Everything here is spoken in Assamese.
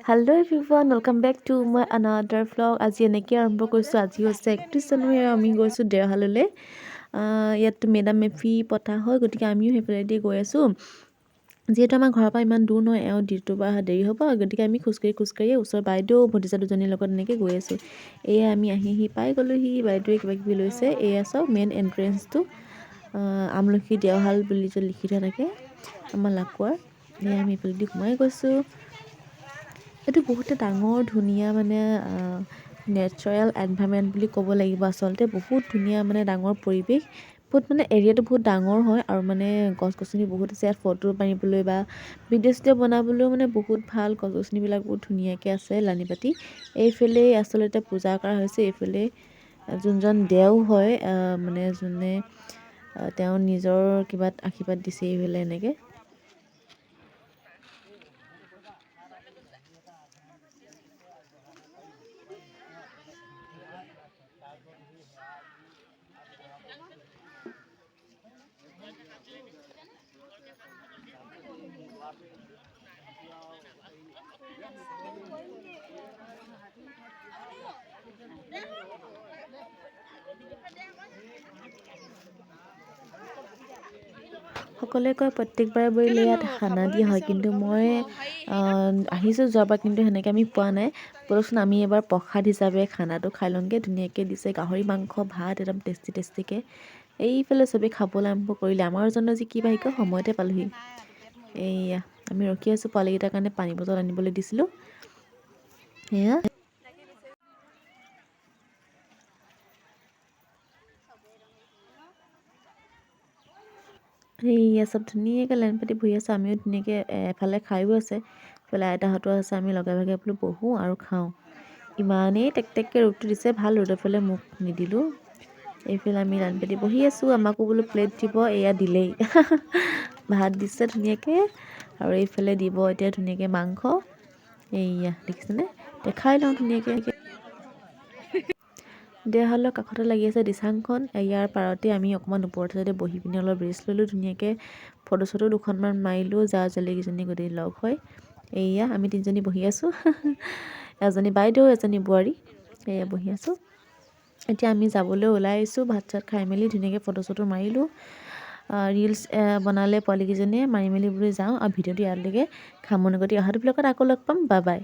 Hello everyone, welcome back to my another vlog. আজি এনেকৈ আৰম্ভ কৰিছোঁ। আজি হৈছে 31 জানুৱাৰী আৰু আমি গৈছোঁ দেওহাললৈ। ইয়াত মেডাম মেফি পতা হয়, গতিকে আমিও সেইফালেদি গৈ আছোঁ। যিহেতু আমাৰ ঘৰৰ পৰা ইমান দূৰ নহয়, এওঁ ডিউটিৰ পৰা অহা দেৰি হ'ব, গতিকে আমি খোজকাঢ়ি ওচৰৰ বাইদেউ ভতিজা দুজনীৰ লগত এনেকৈ গৈ আছোঁ। এয়া আমি আহি পাই গ'লোহি। বাইদেৱে কিবাকিবি লৈছে। এয়া চাওক মেইন এণ্ট্ৰেঞ্চটো, আমলখি দেওহাল বুলি যে লিখি থোৱা থাকে আমাৰ লাকুৱাৰ। এয়া আমি এইফালেদি সোমাই গৈছোঁ। এইটো বহুতে ডাঙৰ ধুনীয়া মানে নেচাৰেল এনভাইৰনমেণ্ট বুলি ক'ব লাগিব। আচলতে বহুত ধুনীয়া মানে ডাঙৰ পৰিৱেশ, বহুত মানে এৰিয়াটো বহুত ডাঙৰ হয় আৰু মানে গছ গছনি বহুত আছে। ইয়াত ফটো মাৰিবলৈ বা ভিডিঅ' চিডিঅ' বনাবলৈও মানে বহুত ভাল। গছ গছনিবিলাক বহুত ধুনীয়াকৈ আছে লানি পাতি। এইফালে আচলতে পূজা কৰা হৈছে। এইফালে যোনজন দেও হয়, মানে যোনে তেওঁ নিজৰ কিবা আশীৰ্বাদ দিছে এইফালে এনেকৈ। সকলোৱে কয় প্ৰত্যেকবাৰে বোলে ইয়াত খানা দিয়া হয়, কিন্তু মই আহিছোঁ যোৱাবাৰ, কিন্তু সেনেকৈ আমি পোৱা নাই। ব'লকচোন আমি এবাৰ প্ৰসাদ হিচাপে খানাটো খাই লওঁগৈ। ধুনীয়াকৈ দিছে গাহৰি মাংস, ভাত একদম টেষ্টিকৈ। এইফালে চবেই খাবলৈ আৰম্ভ কৰিলে। আমাৰ জন্য যি কি বাহিক সময়তে পালোহি। এইয়া আমি ৰখি আছোঁ পোৱালীকেইটাৰ কাৰণে, পানী বটল আনিবলৈ দিছিলোঁ। এয়া সেয়া চব ধুনীয়াকৈ লাইন পাতি বহি আছে। আমিও ধুনীয়াকৈ এফালে খায়ো আছে, এইফালে আইতাহঁতো আছে। আমি লগে ভাগে বোলো বহোঁ আৰু খাওঁ। ইমানেই টেককৈ ৰ'দটো দিছে, ভাল ৰ'দৰ ফালে মুখ নিদিলোঁ। এইফালে আমি লাইন পাতি বহি আছোঁ। আমাকো বোলো প্লেট দিব, এয়া দিলেই। ভাত দিছে ধুনীয়াকৈ, আৰু এইফালে দিব এতিয়া ধুনীয়াকৈ মাংস। এইয়া দেখিছেনে, দেখাই লওঁ ধুনীয়াকৈ। দেওহালৰ কাষতে লাগি আছে দিচাংখন। ইয়াৰ পাৰতে আমি অকণমান ওপৰত চাইডে বহি পিনি অলপ ৰেষ্ট ল'লোঁ। ধুনীয়াকৈ ফটো চটো দুখনমান মাৰিলোঁ, জা জলীকেইজনী গোটেই লগ হৈ। এয়া আমি তিনিজনী বহি আছোঁ। এজনী বাইদেউ, এজনী বোৱাৰী, এয়া বহি আছোঁ। এতিয়া আমি যাবলৈ ওলাই আহিছোঁ। ভাত চাত খাই মেলি ধুনীয়াকৈ ফটো চটো মাৰিলোঁ। ৰিলচ বনালে পোৱালীকেইজনীয়ে, মাৰি মেলি বুলি যাওঁ। আৰু ভিডিঅ'টো ইয়ালৈকে সামৰণি কৰি অহাটো ব্লগত আকৌ লগ পাম। Bye bye.